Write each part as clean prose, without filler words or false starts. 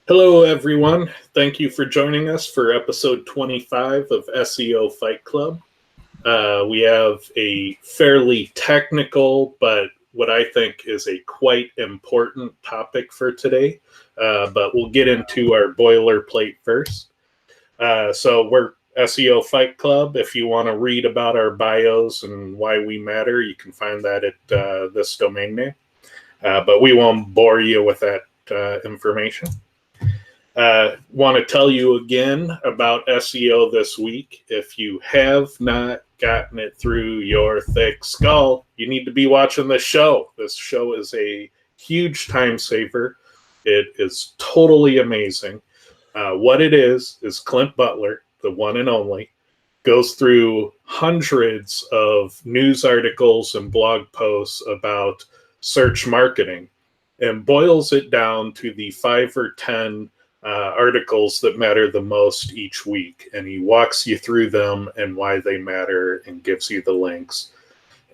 Hello, everyone. Thank you for joining us for episode 25 of SEO Fight Club. We have a fairly technical, but what I think is a quite important topic for today. But we'll get into our boilerplate first. So we're SEO Fight Club. If you want to read about our bios and why we matter, you can find that at this domain name. But we won't bore you with that information. Want to tell you again about SEO this week. If you have not gotten it through your thick skull, you need to be watching this show. This show is a huge time saver. It is totally amazing. What it is Clint Butler, the one and only, goes through hundreds of news articles and blog posts about search marketing and boils it down to the 5 or 10 articles that matter the most each week, and he walks you through them and why they matter and gives you the links.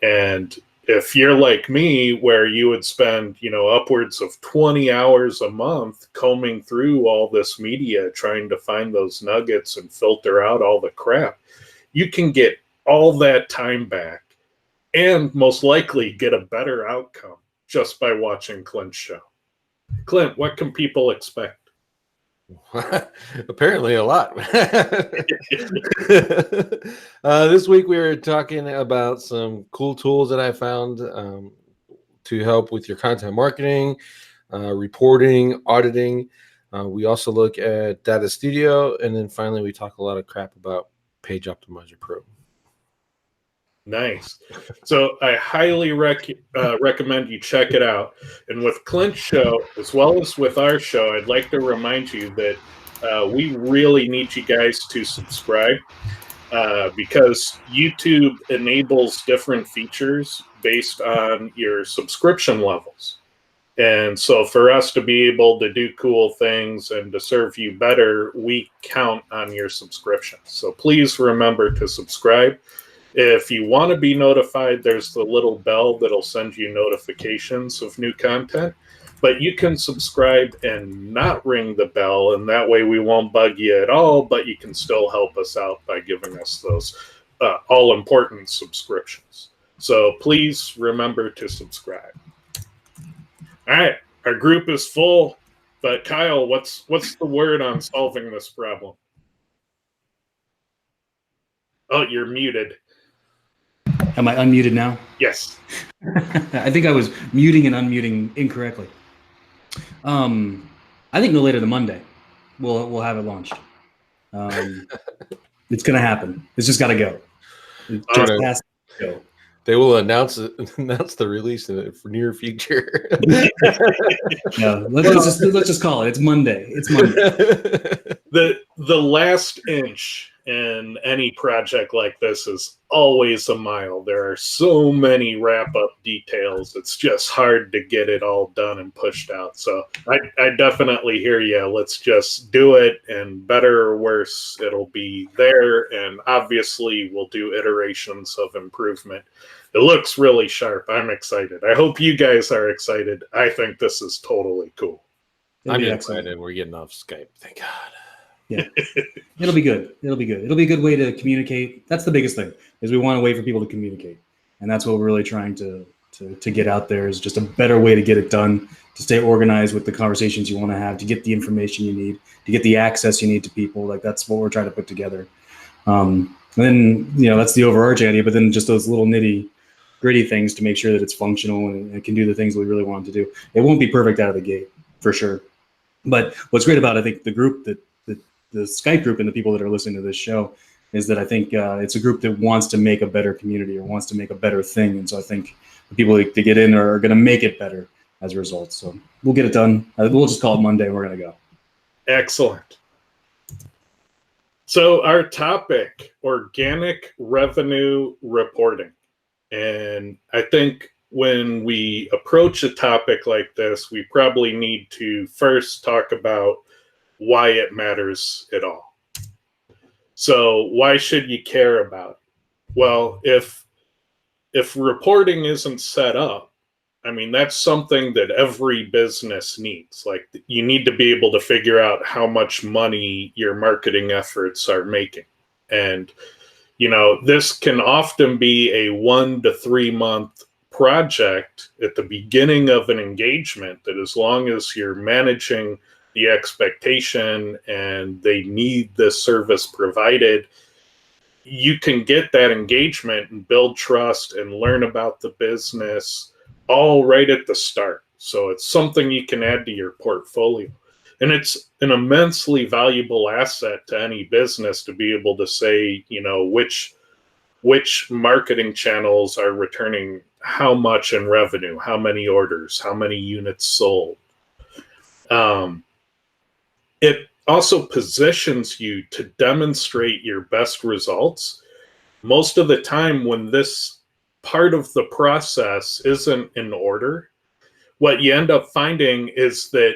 And if you're like me, where you would spend upwards of 20 hours a month combing through all this media trying to find those nuggets and filter out all the crap, you can get all that time back and most likely get a better outcome just by watching Clint's show. Clint, what can people expect? Apparently a lot. This week we were talking about some cool tools that I found to help with your content marketing, reporting, auditing. We also look at Data Studio, and then finally we talk a lot of crap about Page Optimizer Pro. Nice. So I highly recommend you check it out. And with Clint's show, as well as with our show, I'd like to remind you that we really need you guys to subscribe because YouTube enables different features based on your subscription levels. And so for us to be able to do cool things and to serve you better, we count on your subscription. So please remember to subscribe. If you want to be notified, there's the little bell that'll send you notifications of new content, but you can subscribe and not ring the bell, and that way we won't bug you at all, but you can still help us out by giving us those all-important subscriptions. So please remember to subscribe. All right, our group is full, but Kyle, what's the word on solving this problem? Oh, you're muted. Am I unmuted now? Yes. I think I was muting and unmuting incorrectly. I think no later than Monday, we'll have it launched. It's gonna happen. It's just got to go. It just has to go. They will announce the release in the near future. No, let's just call it. It's Monday. It's Monday. The last inch in any project like this is always a mile. There are so many wrap-up details. It's just hard to get it all done and pushed out. So I definitely hear you. Let's just do it, and better or worse, it'll be there. And obviously, we'll do iterations of improvement. It looks really sharp. I'm excited. I hope you guys are excited. I think this is totally cool. I'm excited. We're getting off Skype. Thank God. Yeah, it'll be good. It'll be good. It'll be a good way to communicate. That's the biggest thing, is we want a way for people to communicate. And that's what we're really trying to get out there, is just a better way to get it done, to stay organized with the conversations you want to have, to get the information you need, to get the access you need to people. Like, that's what we're trying to put together. And then, that's the overarching idea, but then just those little nitty-gritty things to make sure that it's functional and it can do the things we really want it to do. It won't be perfect out of the gate, for sure. But what's great about, I think, the group the Skype group and the people that are listening to this show is that I think it's a group that wants to make a better community or wants to make a better thing. And so I think the people that get in are going to make it better as a result. So we'll get it done. We'll just call it Monday and we're going to go. Excellent. So our topic, organic revenue reporting. And I think when we approach a topic like this, we probably need to first talk about why it matters at all. So why should you care about it? Well, if reporting isn't set up, I mean, that's something that every business needs. Like, you need to be able to figure out how much money your marketing efforts are making. And, you know, this can often be a 1 to 3 month project at the beginning of an engagement, that as long as you're managing the expectation and they need this service provided, you can get that engagement and build trust and learn about the business all right at the start. So it's something you can add to your portfolio. And it's an immensely valuable asset to any business to be able to say, you know, which marketing channels are returning how much in revenue, how many orders, how many units sold. It also positions you to demonstrate your best results. Most of the time, when this part of the process isn't in order, what you end up finding is that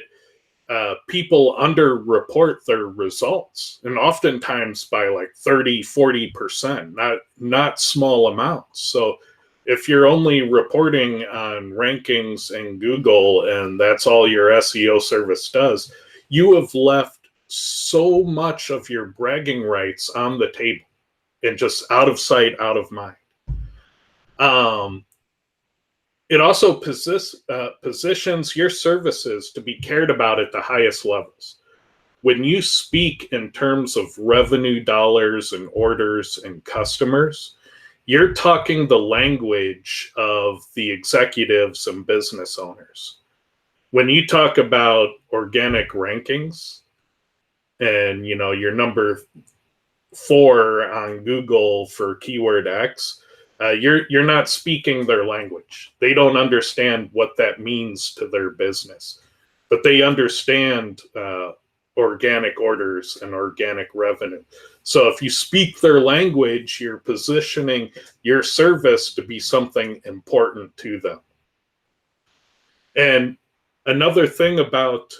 people underreport their results, and oftentimes by like 30-40%, not small amounts. So if you're only reporting on rankings in Google and that's all your SEO service does, you have left so much of your bragging rights on the table and just out of sight, out of mind. It also positions your services to be cared about at the highest levels. When you speak in terms of revenue dollars and orders and customers, you're talking the language of the executives and business owners. When you talk about organic rankings and, you know, you're number 4 on Google for keyword X, you're not speaking their language. They don't understand what that means to their business, but they understand organic orders and organic revenue. So if you speak their language, you're positioning your service to be something important to them. And another thing about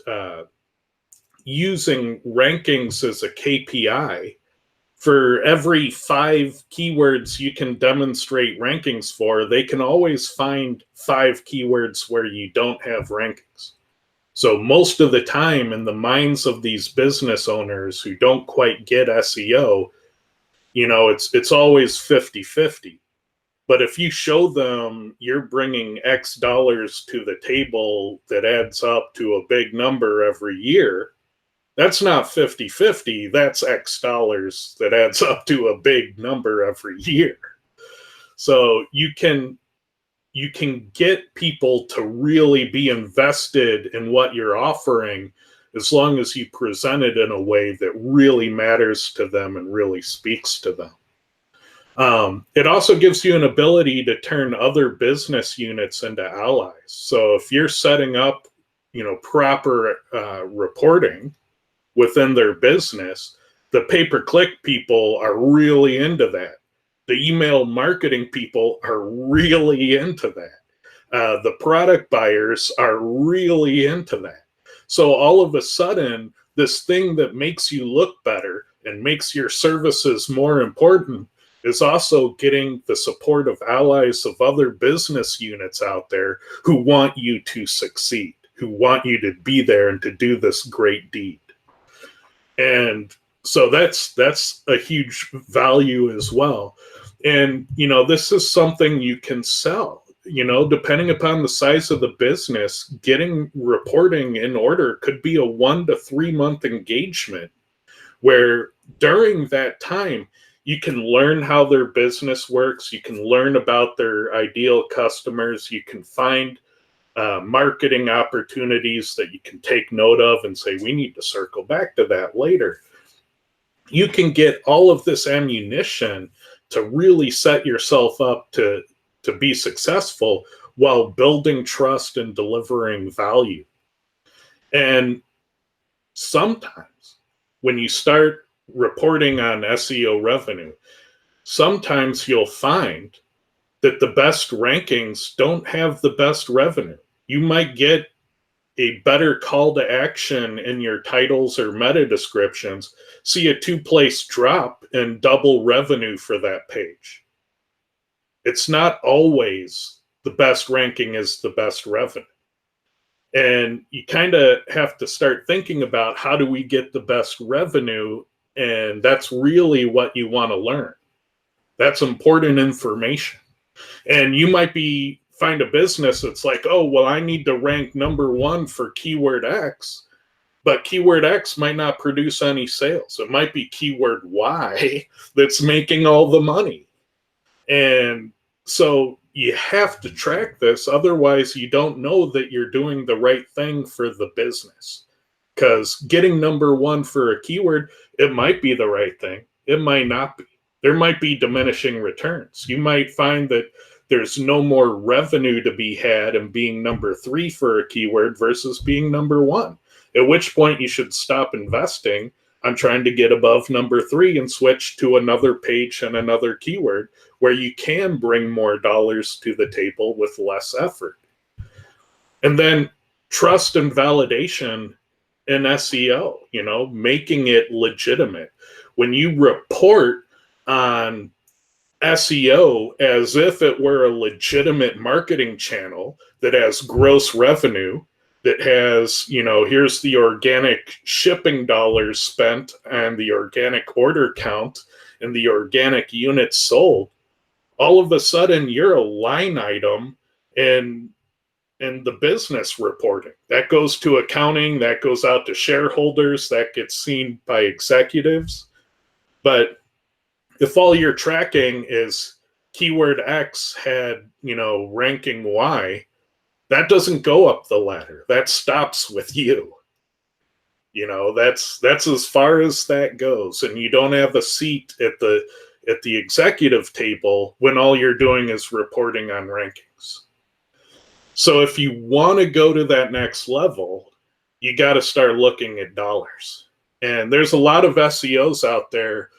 using rankings as a KPI, for every 5 keywords you can demonstrate rankings for, they can always find 5 keywords where you don't have rankings. So most of the time, in the minds of these business owners who don't quite get SEO, you know, it's always 50-50. But if you show them you're bringing X dollars to the table that adds up to a big number every year, that's not 50-50, that's X dollars that adds up to a big number every year. So you can get people to really be invested in what you're offering as long as you present it in a way that really matters to them and really speaks to them. It also gives you an ability to turn other business units into allies. So if you're setting up, you know, proper reporting within their business, the pay-per-click people are really into that. The email marketing people are really into that. The product buyers are really into that. So all of a sudden, this thing that makes you look better and makes your services more important is also getting the support of allies of other business units out there who want you to succeed, who want you to be there and to do this great deed. And so that's a huge value as well. And, you know, this is something you can sell. You know, depending upon the size of the business, getting reporting in order could be a 1 to 3 month engagement, where during that time, you can learn how their business works. You can learn about their ideal customers. You can find marketing opportunities that you can take note of and say, we need to circle back to that later. You can get all of this ammunition to really set yourself up to be successful while building trust and delivering value. And sometimes when you start reporting on SEO revenue, sometimes you'll find that the best rankings don't have the best revenue. You might get a better call to action in your titles or meta descriptions, see a 2-place drop and double revenue for that page. It's not always the best ranking is the best revenue. And you kind of have to start thinking about, how do we get the best revenue? And that's really what you want to learn. That's important information. And you might find a business that's like, oh, well, I need to rank number one for keyword X, but keyword X might not produce any sales. It might be keyword Y that's making all the money. And so you have to track this. Otherwise, you don't know that you're doing the right thing for the business. Because getting number one for a keyword, it might be the right thing. It might not be. There might be diminishing returns. You might find that there's no more revenue to be had in being number three for a keyword versus being number one. At which point you should stop investing on trying to get above number three and switch to another page and another keyword where you can bring more dollars to the table with less effort. And then trust and validation in SEO, making it legitimate. When you report on SEO as if it were a legitimate marketing channel that has gross revenue, that has, here's the organic shipping dollars spent and the organic order count and the organic units sold, all of a sudden you're a line item in the business reporting. That goes to accounting, that goes out to shareholders, that gets seen by executives. But if all you're tracking is keyword X had, ranking Y, that doesn't go up the ladder. That stops with you. That's as far as that goes. And you don't have a seat at the executive table when all you're doing is reporting on rankings. So if you want to go to that next level, you got to start looking at dollars. And there's a lot of SEOs out there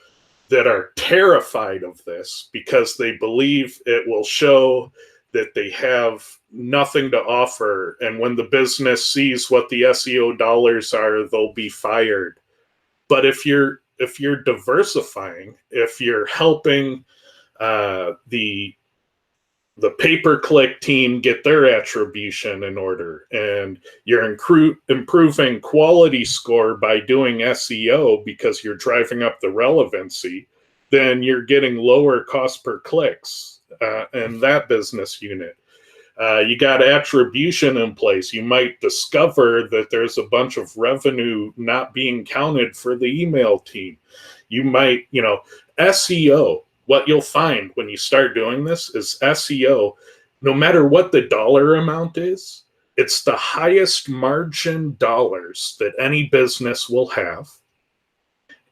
that are terrified of this because they believe it will show that they have nothing to offer. And when the business sees what the SEO dollars are, they'll be fired. But if you're diversifying, if you're helping the pay-per-click team get their attribution in order, and you're improving quality score by doing SEO because you're driving up the relevancy, then you're getting lower cost per clicks in that business unit. You got attribution in place. You might discover that there's a bunch of revenue not being counted for the email team. You might, SEO, what you'll find when you start doing this is SEO, no matter what the dollar amount is, it's the highest margin dollars that any business will have.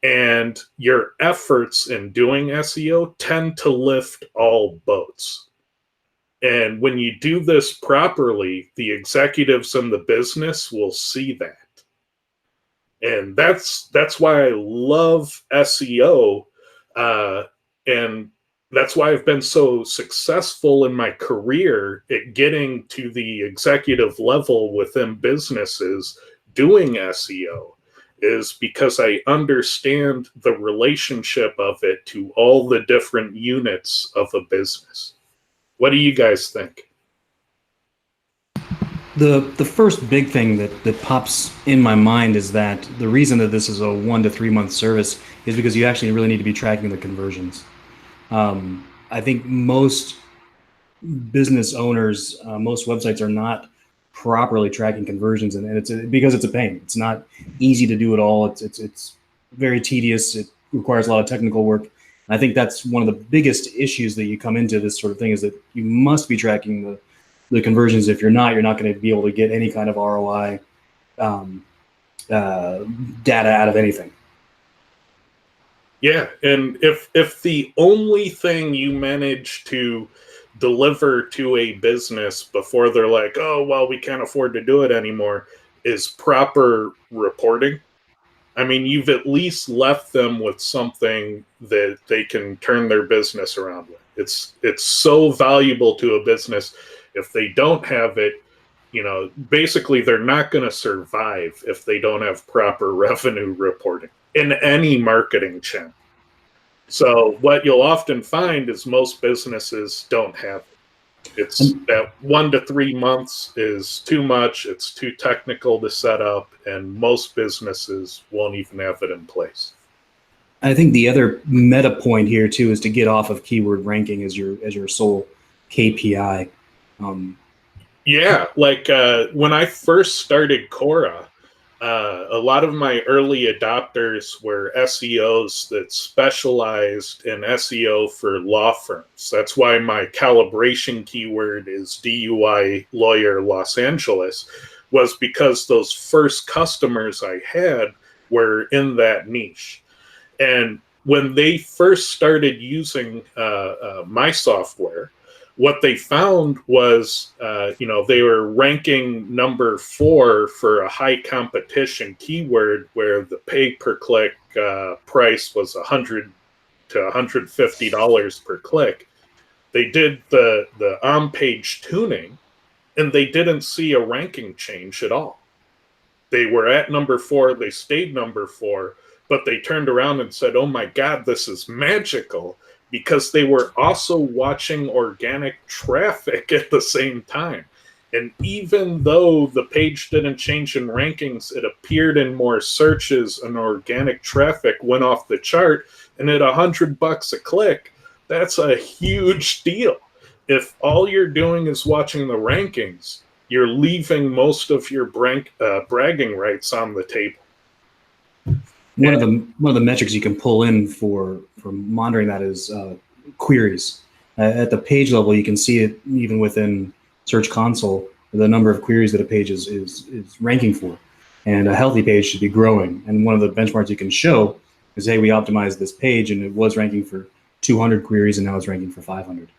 And your efforts in doing SEO tend to lift all boats. And when you do this properly, the executives in the business will see that. And that's why I love SEO. And that's why I've been so successful in my career at getting to the executive level within businesses doing SEO, is because I understand the relationship of it to all the different units of a business. What do you guys think? The first big thing that pops in my mind is that the reason that this is a 1 to 3 month service is because you actually really need to be tracking the conversions. I think most business owners, most websites are not properly tracking conversions, and it's because it's a pain. It's not easy to do it all. It's very tedious. It requires a lot of technical work. And I think that's one of the biggest issues that you come into this sort of thing, is that you must be tracking the conversions. If you're not going to be able to get any kind of ROI data out of anything. Yeah, and if the only thing you manage to deliver to a business before they're like, oh, well, we can't afford to do it anymore, is proper reporting, I mean, you've at least left them with something that they can turn their business around with. It's so valuable to a business. If they don't have it, basically they're not going to survive if they don't have proper revenue reporting in any marketing channel. So what you'll often find is most businesses don't have it. It's that 1 to 3 months is too much. It's too technical to set up, and most businesses won't even have it in place. I think the other meta point here too is to get off of keyword ranking as your sole KPI. Yeah, like when I first started Quora, a lot of my early adopters were SEOs that specialized in SEO for law firms. That's why my calibration keyword is DUI lawyer Los Angeles, was because those first customers I had were in that niche. And when they first started using my software, what they found was, they were ranking number 4 for a high competition keyword where the pay per click price was $100 to $150 per click. They did the on page tuning, and they didn't see a ranking change at all. They were at number 4, they stayed number 4, but they turned around and said, oh my God, this is magical, because they were also watching organic traffic at the same time. And even though the page didn't change in rankings, it appeared in more searches, and organic traffic went off the chart. And at $100 a click, that's a huge deal. If all you're doing is watching the rankings, you're leaving most of your bragging rights on the table. One of the metrics you can pull in for monitoring that is queries. At the page level, you can see it even within Search Console, the number of queries that a page is ranking for. And a healthy page should be growing. And one of the benchmarks you can show is, hey, we optimized this page and it was ranking for 200 queries and now it's ranking for 500.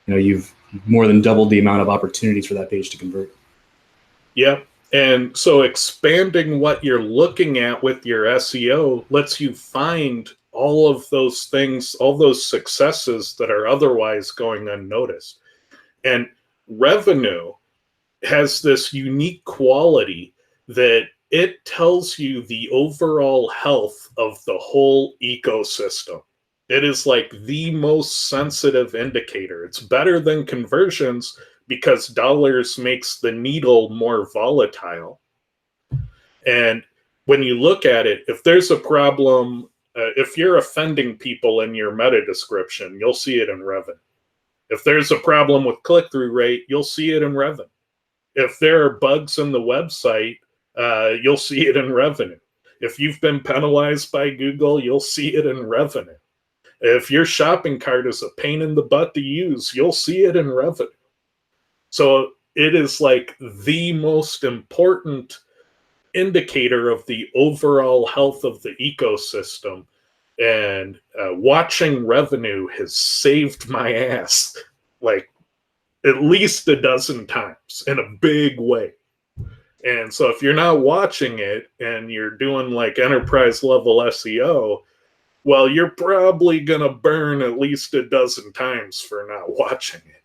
You've more than doubled the amount of opportunities for that page to convert. Yep. And so expanding what you're looking at with your SEO lets you find all of those things, all those successes that are otherwise going unnoticed. And revenue has this unique quality that it tells you the overall health of the whole ecosystem. It is like the most sensitive indicator. It's better than conversions because dollars makes the needle more volatile. And when you look at it, if there's a problem, if you're offending people in your meta description, you'll see it in revenue. If there's a problem with click-through rate, you'll see it in revenue. If there are bugs in the website, you'll see it in revenue. If you've been penalized by Google, you'll see it in revenue. If your shopping cart is a pain in the butt to use, you'll see it in revenue. So it is like the most important indicator of the overall health of the ecosystem. And watching revenue has saved my ass like at least a dozen times in a big way. And so if you're not watching it and you're doing like enterprise level SEO, well, you're probably going to burn at least a dozen times for not watching it.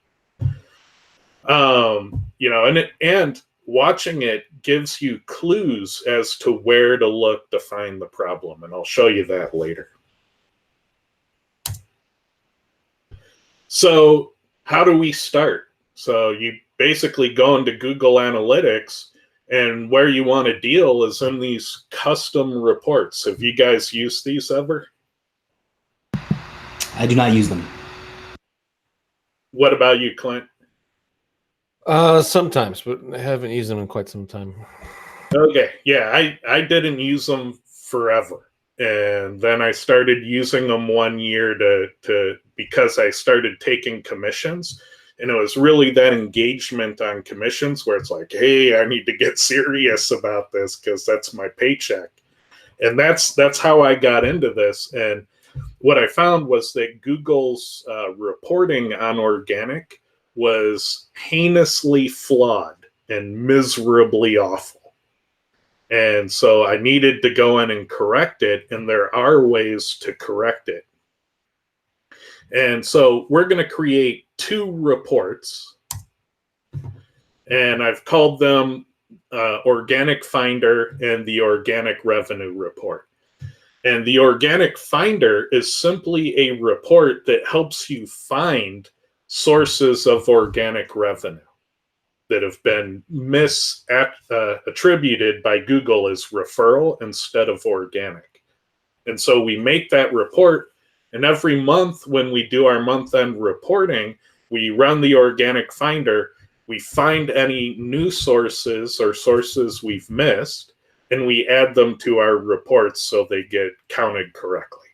And watching it gives you clues as to where to look to find the problem. And I'll show you that later. So how do we start? So you basically go into Google Analytics, and where you want to deal is in these custom reports. Have you guys used these ever? I do not use them. What about you, Clint? Sometimes, but I haven't used them in quite some time. Okay, yeah, I didn't use them forever, and then I started using them 1 year to because I started taking commissions, and it was really that engagement on commissions where it's like, hey, I need to get serious about this because that's my paycheck, and that's how I got into this. And what I found was that Google's reporting on organic was heinously flawed and miserably awful. And so I needed to go in and correct it, and there are ways to correct it. And so we're going to create 2 reports, and I've called them Organic Finder and the Organic Revenue Report. And the Organic Finder is simply a report that helps you find sources of organic revenue that have been attributed by Google as referral instead of organic. And so we make that report, and every month when we do our month-end reporting, we run the organic finder, we find any new sources or sources we've missed, and we add them to our reports so they get counted correctly.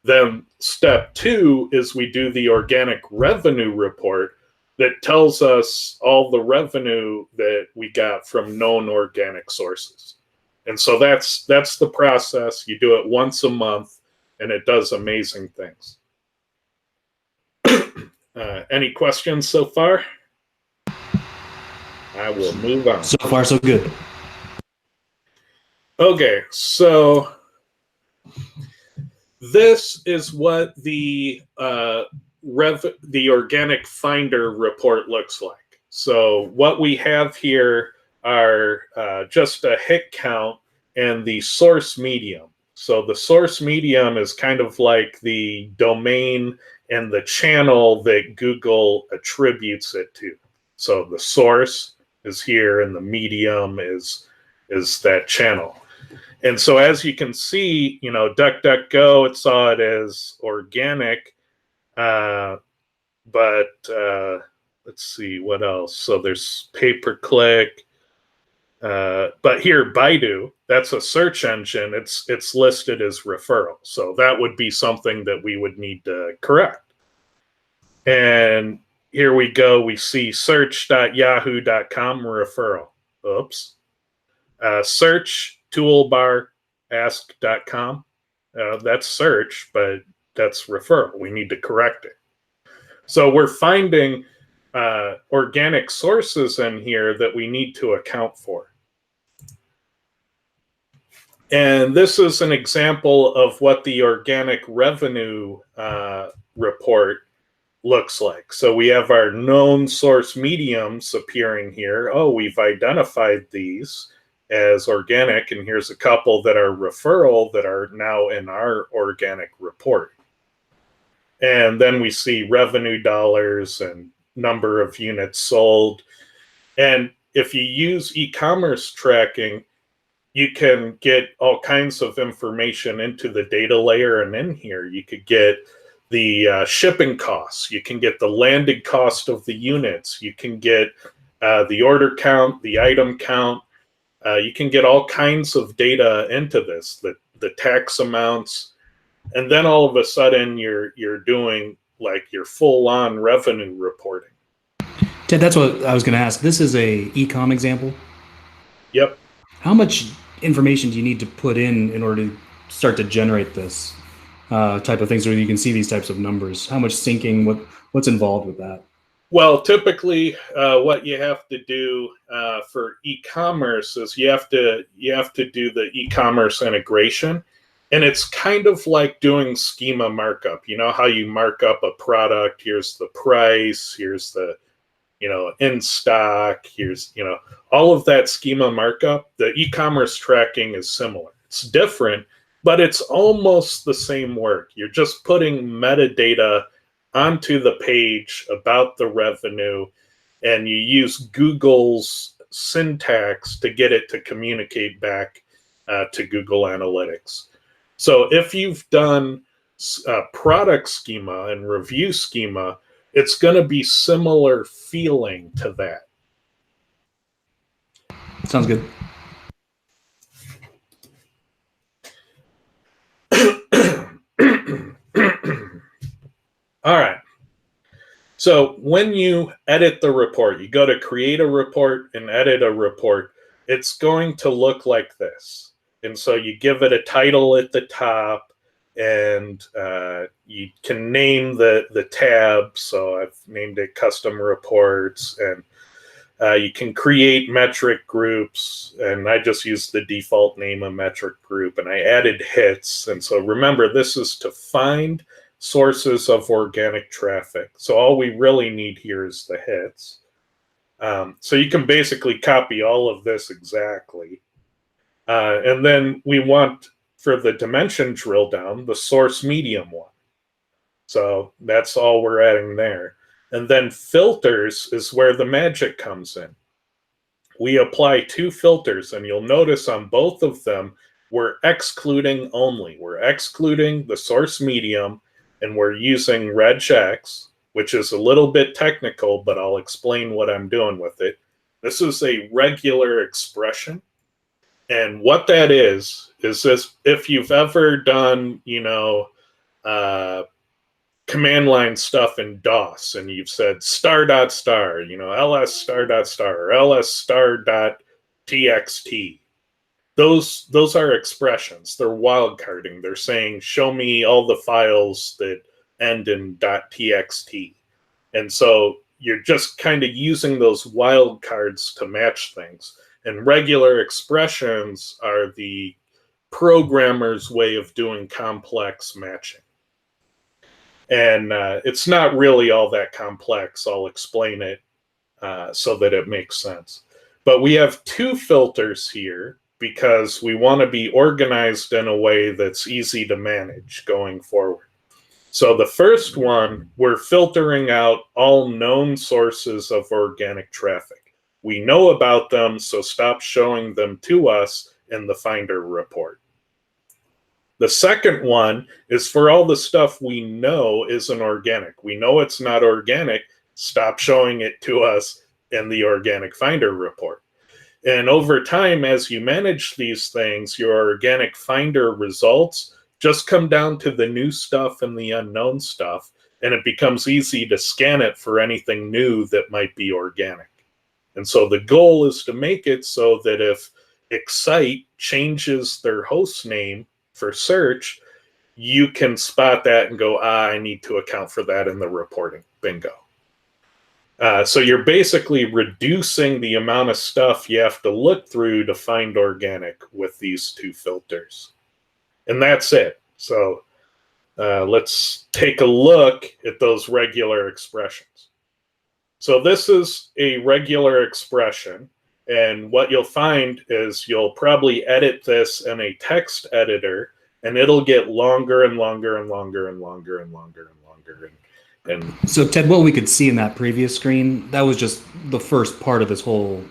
Then step 2 is we do the organic revenue report that tells us all the revenue that we got from known organic sources. And so that's the process. You do it once a month, and it does amazing things. Any questions so far? I will move on. So far, so good. Okay, so this is what the organic finder report looks like. So what we have here are just a hit count and the source medium. So the source medium is kind of like the domain and the channel that Google attributes it to. So the source is here and the medium is that channel. And so as you can see, DuckDuckGo, it saw it as organic, but let's see what else. So there's pay-per-click, but here Baidu, that's a search engine. It's listed as referral. So that would be something that we would need to correct. And here we go. We see search.yahoo.com referral. Oops. Search toolbar ask.com. That's search, but that's referral. We need to correct it. So we're finding organic sources in here that we need to account for. And this is an example of what the organic revenue report looks like. So we have our known source mediums appearing here. Oh, we've identified these as organic, and here's a couple that are referral that are now in our organic report. And then we see revenue dollars and number of units sold. And if you use e-commerce tracking, you can get all kinds of information into the data layer, and in here you could get the shipping costs, you can get the landed cost of the units, you can get the order count, the item count, you can get all kinds of data into this, the tax amounts, and then all of a sudden you're doing like your full-on revenue reporting. Ted, that's what I was going to ask. This is a e-com example. Yep. How much information do you need to put in order to start to generate this type of things, where you can see these types of numbers? How much syncing? What's involved with that? Well, typically, what you have to do for e-commerce is you have to do the e-commerce integration, and it's kind of like doing schema markup. You know how you mark up a product? Here's the price. Here's the in stock. Here's all of that schema markup. The e-commerce tracking is similar. It's different, but it's almost the same work. You're just putting metadata onto the page about the revenue, and you use Google's syntax to get it to communicate back to Google Analytics. So if you've done product schema and review schema, it's going to be similar feeling to that. Sounds good. All right. So when you edit the report, you go to create a report and edit a report, it's going to look like this. And so you give it a title at the top, and you can name the tab. So I've named it custom reports, and you can create metric groups, and I just used the default name of metric group, and I added hits. And so remember, this is to find sources of organic traffic. So all we really need here is the hits. So you can basically copy all of this exactly. And then we want, for the dimension drill down, the source medium one. So that's all we're adding there. And then filters is where the magic comes in. We apply 2 filters, and you'll notice on both of them, we're excluding only. We're excluding the source medium, and we're using regex, which is a little bit technical, but I'll explain what I'm doing with it. This is a regular expression. And what that is this, if you've ever done, command line stuff in DOS, and you've said star dot star, ls star dot star, or ls star dot txt. Those are expressions. They're wildcarding. They're saying, show me all the files that end in .txt. And so you're just kind of using those wildcards to match things. And regular expressions are the programmer's way of doing complex matching. And it's not really all that complex. I'll explain it so that it makes sense. But we have 2 filters here because we want to be organized in a way that's easy to manage going forward. So the first one, we're filtering out all known sources of organic traffic. We know about them, so stop showing them to us in the Finder report. The second one is for all the stuff we know isn't organic. We know it's not organic. Stop showing it to us in the Organic Finder report. And over time, as you manage these things, your Organic Finder results just come down to the new stuff and the unknown stuff, and it becomes easy to scan it for anything new that might be organic. And so the goal is to make it so that if Excite changes their host name for search, you can spot that and go, I need to account for that in the reporting. Bingo. So you're basically reducing the amount of stuff you have to look through to find organic with these 2 filters. And that's it. So let's take a look at those regular expressions. So this is a regular expression. And what you'll find is you'll probably edit this in a text editor, and it'll get longer and longer and longer and longer and longer and longer. And so, Ted, what we could see in that previous screen, that was just the first part of this whole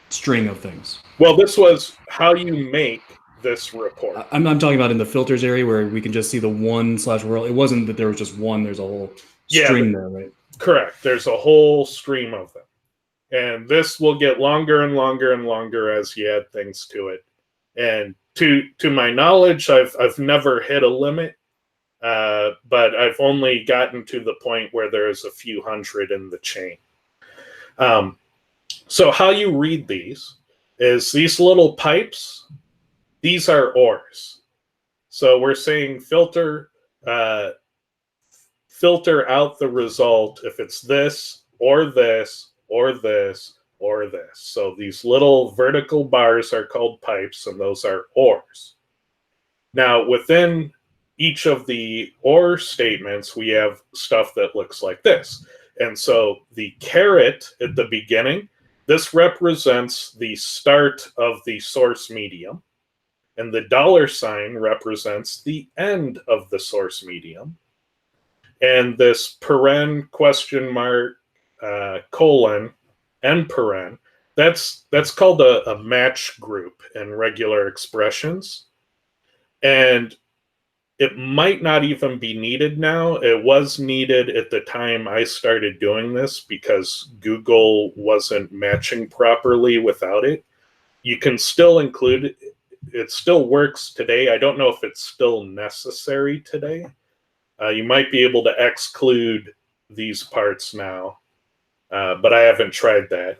string of things. Well, this was how you make this report. I'm talking about in the filters area where we can just see the one/world. It wasn't that there was just one. There's a whole string there, right? Correct. There's a whole stream of them. And this will get longer and longer and longer as you add things to it. And to my knowledge, I've never hit a limit, but I've only gotten to the point where there's a few hundred in the chain. So how you read these is these little pipes, these are ORs. So we're saying filter out the result if it's this or this or this or this. So these little vertical bars are called pipes, and those are ORs. Now, within each of the OR statements, we have stuff that looks like this. And so the caret at the beginning, this represents the start of the source medium, and the $ represents the end of the source medium. And this paren, question mark, colon, end paren, that's called a match group in regular expressions. And it might not even be needed now. It was needed at the time I started doing this because Google wasn't matching properly without it. You can still include it. It still works today. I don't know if it's still necessary today. You might be able to exclude these parts now, but I haven't tried that.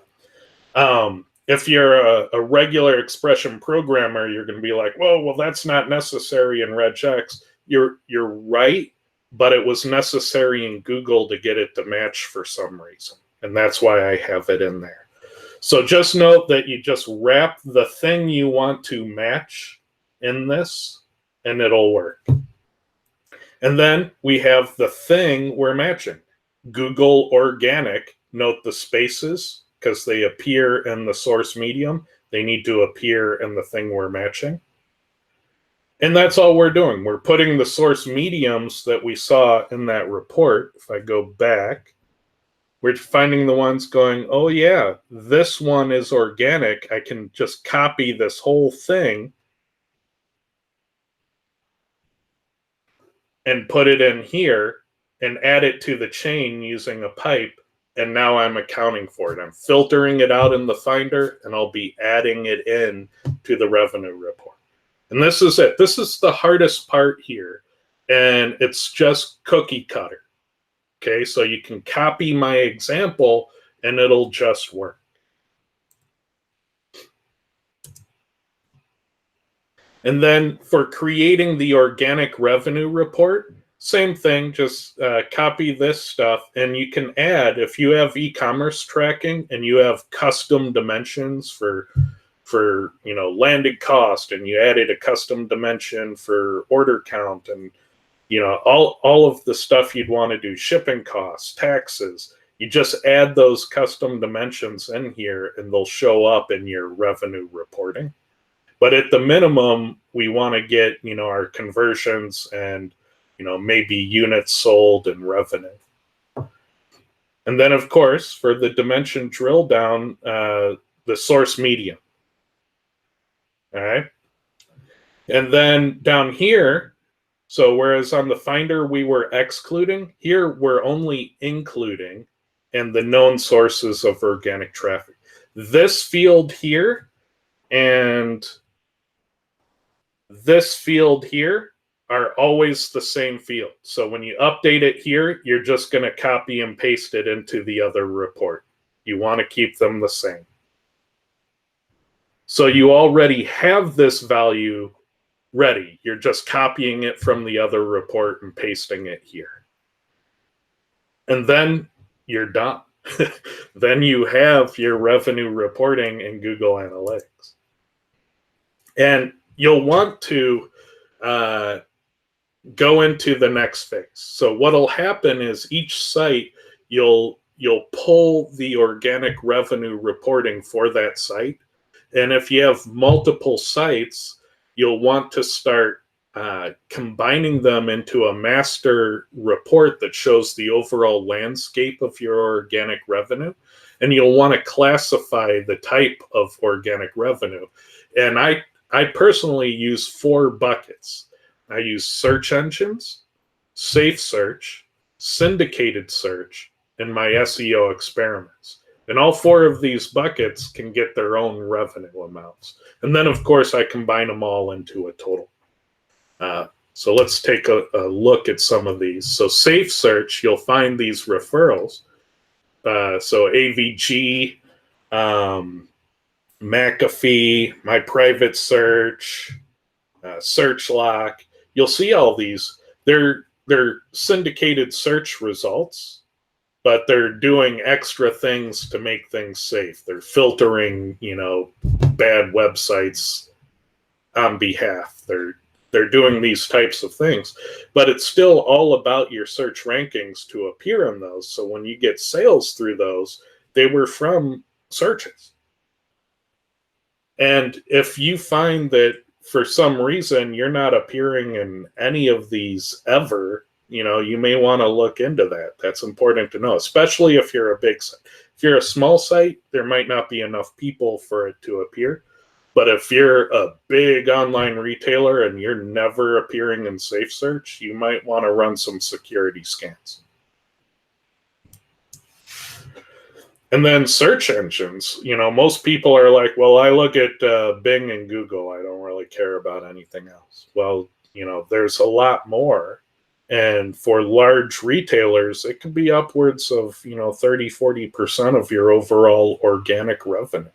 If you're a regular expression programmer, you're going to be like, well, that's not necessary in regex. You're right, but it was necessary in Google to get it to match for some reason, and that's why I have it in there. So just note that you just wrap the thing you want to match in this, and it'll work. And then we have the thing we're matching. Google Organic, note the spaces, because they appear in the source medium. They need to appear in the thing we're matching. And that's all we're doing. We're putting the source mediums that we saw in that report. If I go back, We're finding the ones going, oh yeah, this one is organic. I can just copy this whole thing and put it in here and add it to the chain using a pipe. And now I'm accounting for it. I'm filtering it out in the Finder, and I'll be adding it in to the revenue report. And this is it. This is the hardest part here. And it's just cookie cutter. Okay, so you can copy my example and it'll just work. And then for creating the organic revenue report, same thing, just copy this stuff, and you can add, if you have e-commerce tracking and you have custom dimensions for landed cost, and you added a custom dimension for order count, and all of the stuff you'd want to do, shipping costs, taxes, you just add those custom dimensions in here and they'll show up in your revenue reporting. But at the minimum, we want to get, our conversions and, maybe units sold and revenue. And then, of course, for the dimension drill down, the source medium. All right. And then down here, so whereas on the Finder we were excluding, here we're only including and the known sources of organic traffic. This field here and this field here are always the same field. So when you update it here, you're just going to copy and paste it into the other report. You want to keep them the same. So you already have this value ready. You're just copying it from the other report and pasting it here. And then you're done. Then you have your revenue reporting in Google Analytics. And you'll want to go into the next phase. So what'll happen is each site, you'll pull the organic revenue reporting for that site. And if you have multiple sites, you'll want to start combining them into a master report that shows the overall landscape of your organic revenue. And you'll want to classify the type of organic revenue. And I personally use 4 buckets. I use search engines, safe search, syndicated search, and my SEO experiments. And all 4 of these buckets can get their own revenue amounts. And then, of course, I combine them all into a total. So let's take a look at some of these. So safe search, you'll find these referrals. So AVG, McAfee, My Private Search, SearchLock. You'll see all these. They're syndicated search results, but they're doing extra things to make things safe. They're filtering, bad websites on behalf. They're doing these types of things, but it's still all about your search rankings to appear in those. So when you get sales through those, they were from searches. And if you find that for some reason you're not appearing in any of these ever, you may want to look into that. That's important to know, especially if you're a big site. If you're a small site, there might not be enough people for it to appear. But if you're a big online retailer and you're never appearing in safe search, you might want to run some security scans. And then search engines, most people are like, well, I look at Bing and Google. I don't really care about anything else. Well, there's a lot more. And for large retailers, it could be upwards of, 30-40% of your overall organic revenue.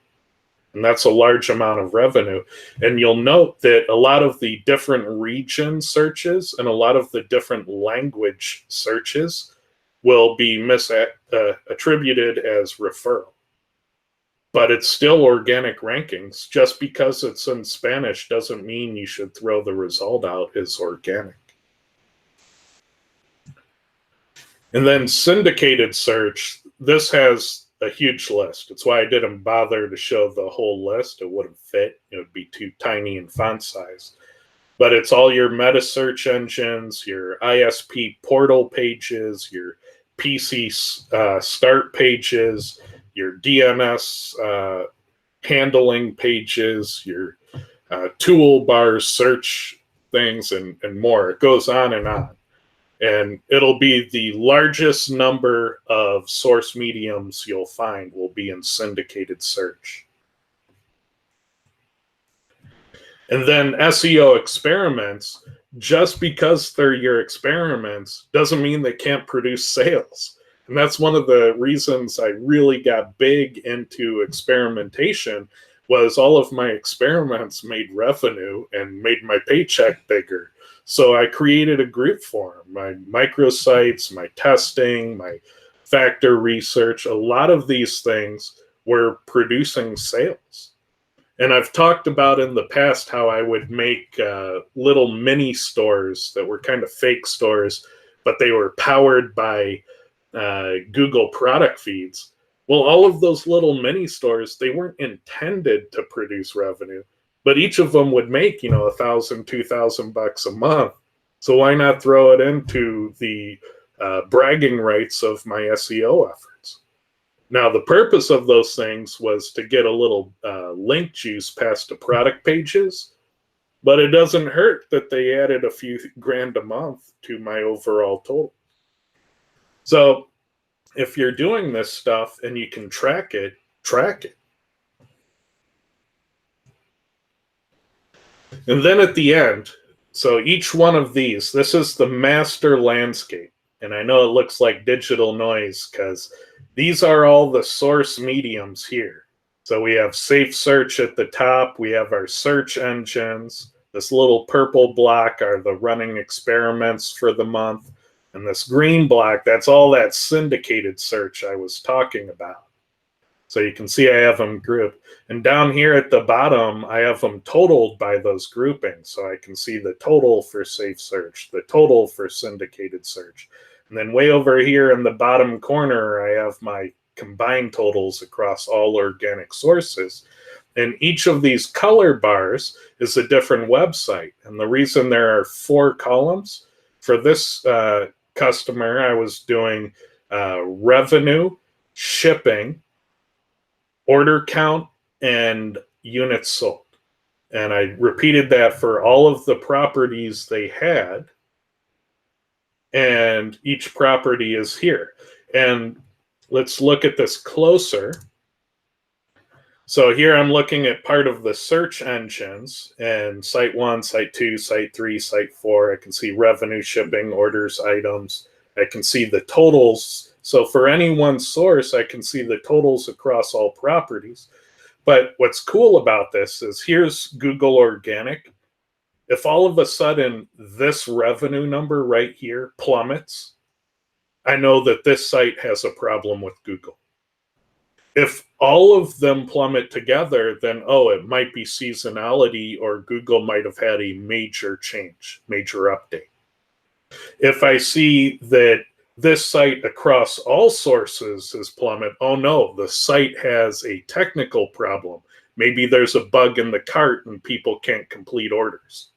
And that's a large amount of revenue. And you'll note that a lot of the different region searches and a lot of the different language searches will be attributed as referral. But it's still organic rankings. Just because it's in Spanish doesn't mean you should throw the result out as organic. And then syndicated search, this has a huge list. It's why I didn't bother to show the whole list. It wouldn't fit. It would be too tiny in font size. But it's all your meta search engines, your ISP portal pages, your PC start pages, your DNS handling pages, your toolbars, search things, and more. It goes on and on. And it'll be the largest number of source mediums you'll find will be in syndicated search. And then SEO experiments, just because they're your experiments doesn't mean they can't produce sales. And that's one of the reasons I really got big into experimentation, was all of my experiments made revenue and made my paycheck bigger. So I created a group for them. My microsites, my testing, my factor research, a lot of these things were producing sales. And I've talked about in the past how I would make little mini stores that were kind of fake stores, but they were powered by Google product feeds. Well, all of those little mini stores, they weren't intended to produce revenue, but each of them would make, $1,000, $2,000 a month. So why not throw it into the bragging rights of my SEO efforts? Now, the purpose of those things was to get a little link juice past the product pages, but it doesn't hurt that they added a few grand a month to my overall total. So if you're doing this stuff and you can track it, track it. And then at the end, so each one of these, this is the master landscape. And I know it looks like digital noise because these are all the source mediums here. So we have safe search at the top. We have our search engines. This little purple block are the running experiments for the month. And this green block, that's all that syndicated search I was talking about. So you can see I have them grouped. And down here at the bottom, I have them totaled by those groupings. So I can see the total for safe search, the total for syndicated search. And then way over here in the bottom corner, I have my combined totals across all organic sources. And each of these color bars is a different website. And the reason there are 4 columns, for this customer, I was doing revenue, shipping, order count, and units sold. And I repeated that for all of the properties they had. And each property is here. And let's look at this closer. So here I'm looking at part of the search engines, and site 1, site 2, site 3, site 4. I can see revenue, shipping, orders, items. I can see the totals. So for any one source, I can see the totals across all properties. But what's cool about this is here's Google Organic. If all of a sudden this revenue number right here plummets, I know that this site has a problem with Google. If all of them plummet together, then, it might be seasonality, or Google might have had a major change, major update. If I see that this site across all sources is plummet, no, the site has a technical problem. Maybe there's a bug in the cart and people can't complete orders.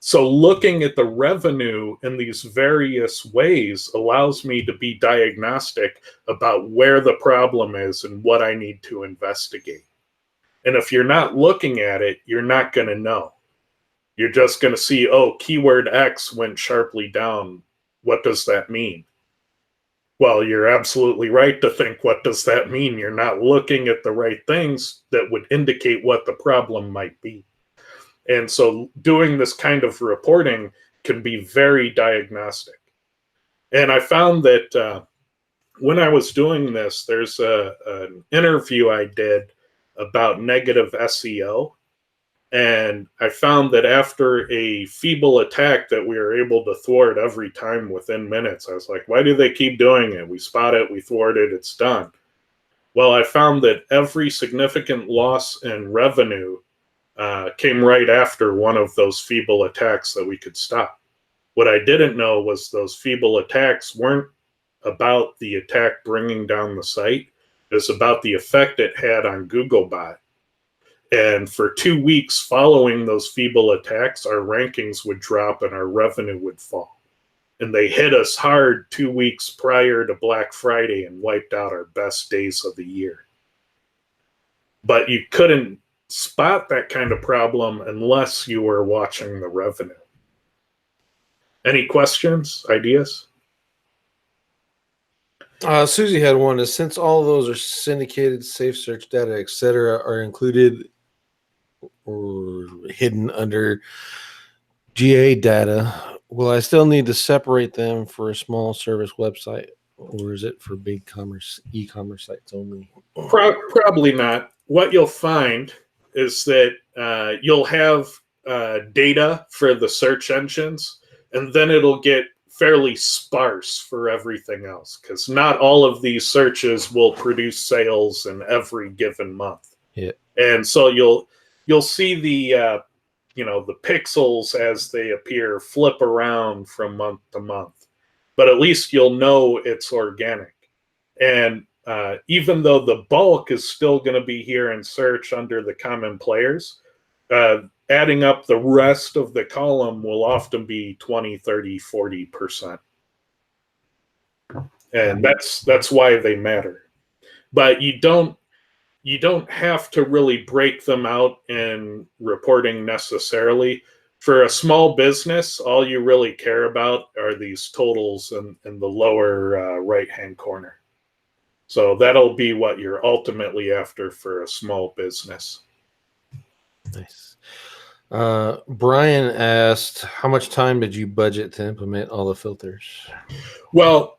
So looking at the revenue in these various ways allows me to be diagnostic about where the problem is and what I need to investigate. And if you're not looking at it, you're not going to know. You're just going to see, keyword X went sharply down. What does that mean? Well, you're absolutely right to think, what does that mean? You're not looking at the right things that would indicate what the problem might be. And so doing this kind of reporting can be very diagnostic. And I found that when I was doing this, there's an interview I did about negative SEO. And I found that after a feeble attack that we were able to thwart every time within minutes, I was like, why do they keep doing it? We spot it, we thwart it, it's done. Well, I found that every significant loss in revenue came right after one of those feeble attacks that we could stop. What I didn't know was those feeble attacks weren't about the attack bringing down the site. It was about the effect it had on Googlebot. And for 2 weeks following those feeble attacks, our rankings would drop and our revenue would fall. and they hit us hard 2 weeks prior to Black Friday and wiped out our best days of the year. But you couldn't spot that kind of problem unless you were watching the revenue. Any questions, ideas? Susie had one. Is since all of those are syndicated, safe search data, etc., are included or hidden under GA data, will I still need to separate them for a small service website, or is it for big e-commerce sites only? Probably not. What you'll find is that you'll have data for the search engines, and then it'll get fairly sparse for everything else, because not all of these searches will produce sales in every given month. Yeah. And so you'll see the the pixels as they appear flip around from month to month, but at least you'll know it's organic. And even though the bulk is still going to be here in search under the common players, adding up the rest of the column will often be 20, 30, 40%. And that's why they matter. But you don't have to really break them out in reporting necessarily. For a small business, all you really care about are these totals in the lower right-hand corner. So that'll be what you're ultimately after for a small business. Nice. Brian asked, how much time did you budget to implement all the filters? Well,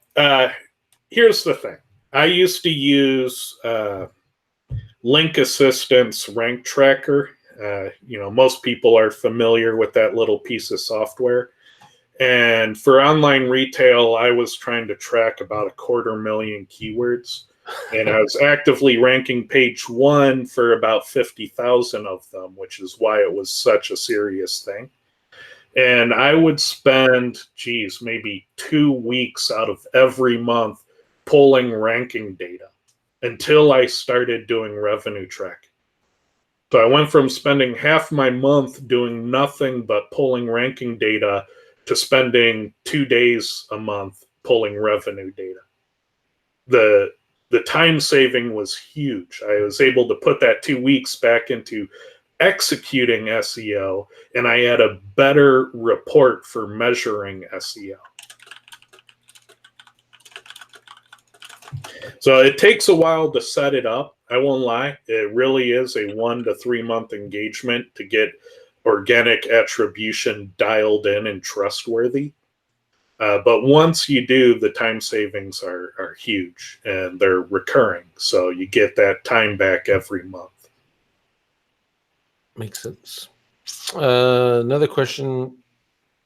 here's the thing. I used to use Link Assistance Rank Tracker. Most people are familiar with that little piece of software. And for online retail, I was trying to track about 250,000 keywords. And I was actively ranking page 1 for about 50,000 of them, which is why it was such a serious thing. And I would spend, maybe 2 weeks out of every month pulling ranking data until I started doing revenue tracking. So I went from spending half my month doing nothing but pulling ranking data to spending 2 days a month pulling revenue data. The time saving was huge. I was able to put that 2 weeks back into executing SEO, and I had a better report for measuring SEO. So it takes a while to set it up. I won't lie. It really is a 1 to 3 month engagement to get organic attribution dialed in and trustworthy. But once you do, the time savings are huge, and they're recurring. So you get that time back every month. Makes sense. Another question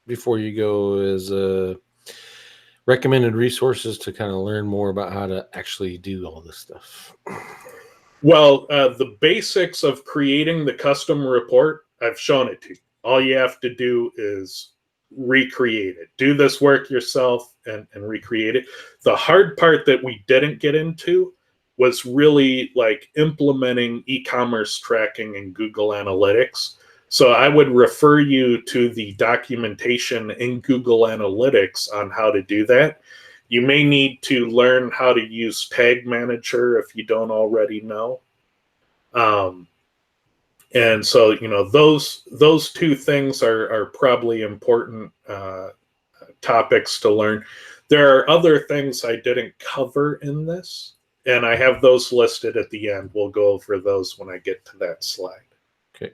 before you go is recommended resources to kind of learn more about how to actually do all this stuff. Well, the basics of creating the custom report, I've shown it to you. All you have to do is recreate it. Do this work yourself and recreate it. The hard part that we didn't get into was really like implementing e-commerce tracking in Google Analytics. So I would refer you to the documentation in Google Analytics on how to do that. You may need to learn how to use Tag Manager if you don't already know. And so, those two things are probably important topics to learn. There are other things I didn't cover in this, and I have those listed at the end. We'll go over those when I get to that slide. Okay.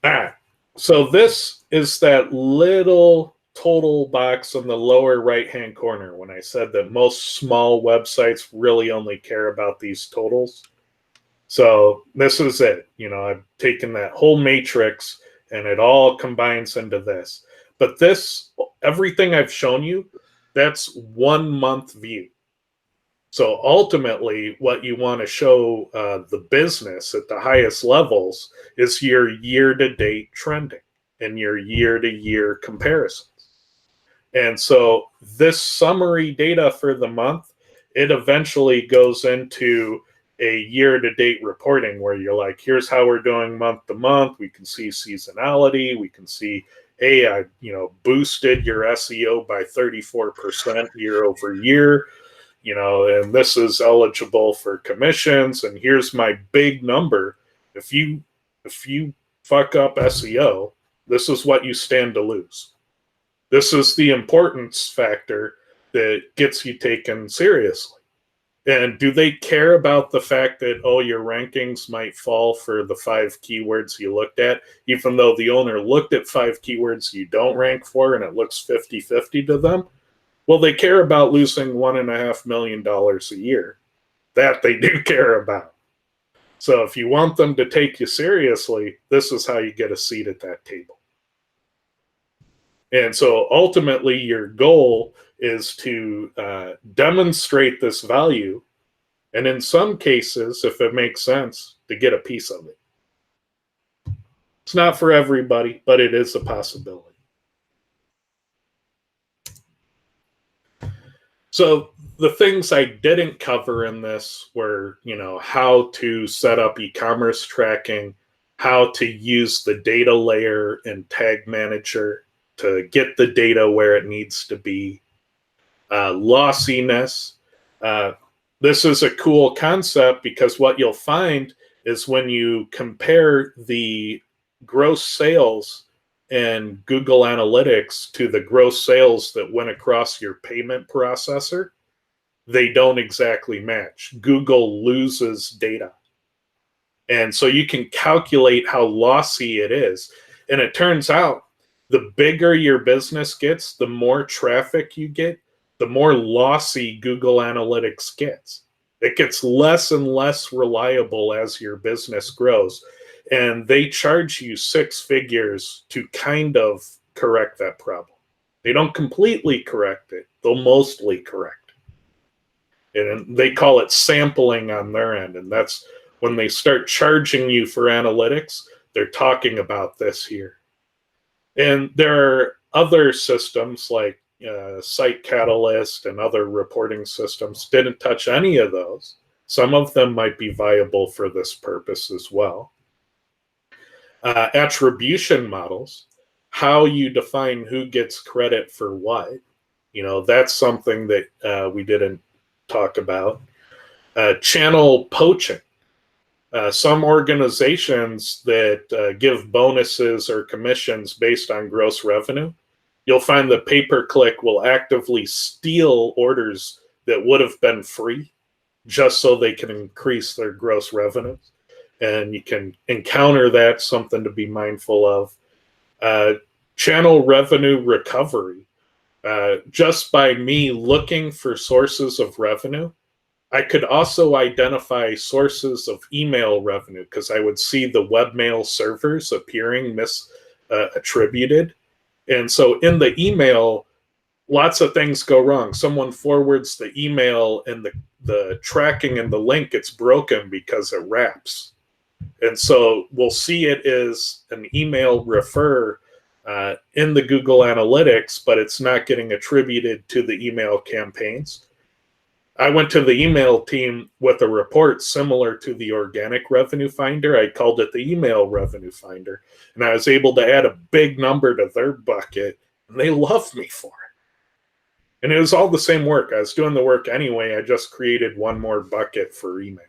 All right. So this is that little total box in the lower right-hand corner when I said that most small websites really only care about these totals. So this is it. I've taken that whole matrix and it all combines into this. But everything I've shown you, that's 1 month view. So ultimately, what you want to show the business at the highest levels is your year-to-date trending and your year-to-year comparisons. And so this summary data for the month, it eventually goes into a year-to-date reporting where you're like, here's how we're doing month to month. We can see seasonality. We can see, hey, I boosted your SEO by 34% year over year, and this is eligible for commissions, and here's my big number. If you fuck up SEO, this is what you stand to lose. This is the importance factor that gets you taken seriously. And do they care about the fact that, oh, your rankings might fall for the 5 keywords you looked at, even though the owner looked at 5 keywords you don't rank for and it looks 50-50 to them? Well, they care about losing $1.5 million a year. That they do care about. So if you want them to take you seriously, this is how you get a seat at that table. And so ultimately your goal is to demonstrate this value, and in some cases, if it makes sense, to get a piece of it. It's not for everybody, but it is a possibility. So the things I didn't cover in this were, how to set up e-commerce tracking, how to use the data layer in Tag Manager to get the data where it needs to be, lossiness. This is a cool concept because what you'll find is when you compare the gross sales in Google Analytics to the gross sales that went across your payment processor, they don't exactly match. Google loses data. And so you can calculate how lossy it is. And it turns out the bigger your business gets, the more traffic you get, the more lossy Google Analytics gets. It gets less and less reliable as your business grows. And they charge you 6 figures to kind of correct that problem. They don't completely correct it. They'll mostly correct it. And they call it sampling on their end. And that's when they start charging you for analytics, they're talking about this here. And there are other systems like Site Catalyst and other reporting systems. Didn't touch any of those. Some of them might be viable for this purpose as well. Attribution models, how you define who gets credit for what. That's something that we didn't talk about. Channel poaching. Some organizations that give bonuses or commissions based on gross revenue, you'll find that pay-per-click will actively steal orders that would have been free just so they can increase their gross revenue. And you can encounter that, something to be mindful of. Channel revenue recovery. Just by me looking for sources of revenue, I could also identify sources of email revenue because I would see the webmail servers appearing misattributed. And so in the email, lots of things go wrong. Someone forwards the email and the tracking and the link gets broken because it wraps. And so we'll see it as an email refer in the Google Analytics, but it's not getting attributed to the email campaigns. I went to the email team with a report similar to the organic revenue finder. I called it the email revenue finder, and I was able to add a big number to their bucket, and they loved me for it. And it was all the same work. I was doing the work anyway. I just created one more bucket for email.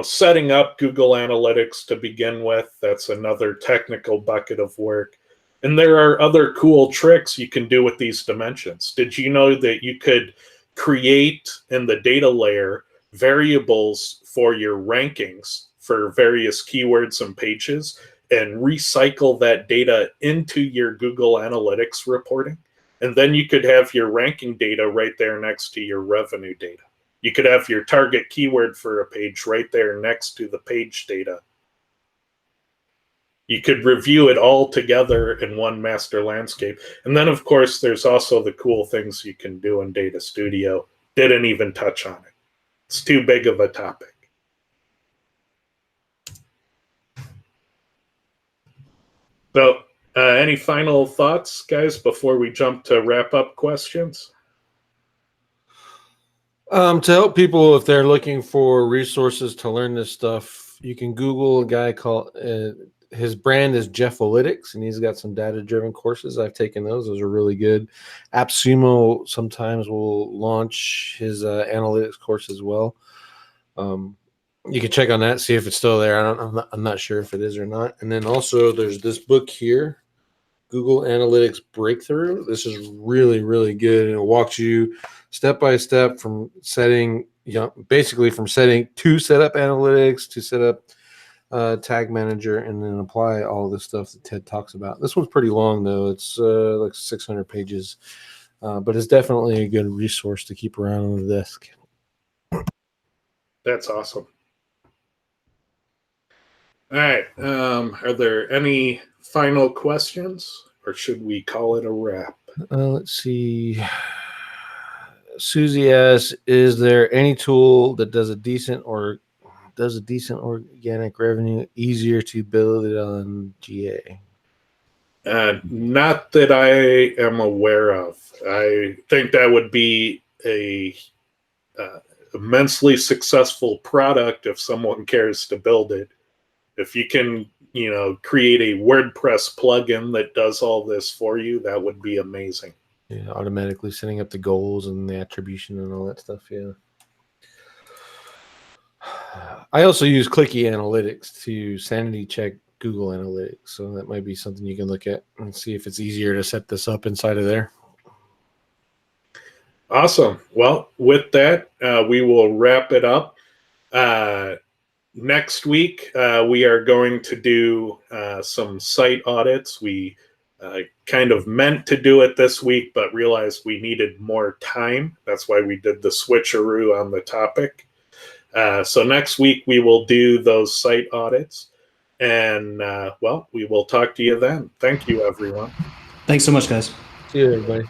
Setting up Google Analytics to begin with, that's another technical bucket of work. And there are other cool tricks you can do with these dimensions. Did you know that you could create in the data layer variables for your rankings for various keywords and pages and recycle that data into your Google Analytics reporting? And then you could have your ranking data right there next to your revenue data. You could have your target keyword for a page right there next to the page data. You could review it all together in one master landscape. And then, of course, there's also the cool things you can do in Data Studio. Didn't even touch on it. It's too big of a topic. So, any final thoughts, guys, before we jump to wrap-up questions? To help people if they're looking for resources to learn this stuff, you can Google a guy called his brand is Jeffalytics, and he's got some data-driven courses. I've taken those. Those are really good. AppSumo sometimes will launch his analytics course as well. You can check on that, see if it's still there. I'm not sure if it is or not. And then also there's this book here, Google Analytics Breakthrough. This is really, really good, and it walks you step by step from setting, basically from setting to set up analytics, to set up tag manager, and then apply all this stuff that Ted talks about. This one's pretty long though. It's like 600 pages, but it's definitely a good resource to keep around on the desk. That's awesome. All right. Are there any final questions, or should we call it a wrap? Let's see. Susie asks, is there any tool that does a decent organic revenue easier to build it on GA? Not that I am aware of. I think that would be a immensely successful product if someone cares to build it. If you can, create a WordPress plugin that does all this for you, that would be amazing. Yeah, automatically setting up the goals and the attribution and all that stuff. Yeah. I also use Clicky Analytics to sanity check Google Analytics, so that might be something you can look at and see if it's easier to set this up inside of there. Awesome. Well, with that, we will wrap it up. Next week, we are going to do some site audits. We kind of meant to do it this week, but realized we needed more time. That's why we did the switcheroo on the topic. So next week, we will do those site audits. And, we will talk to you then. Thank you, everyone. Thanks so much, guys. See you, everybody.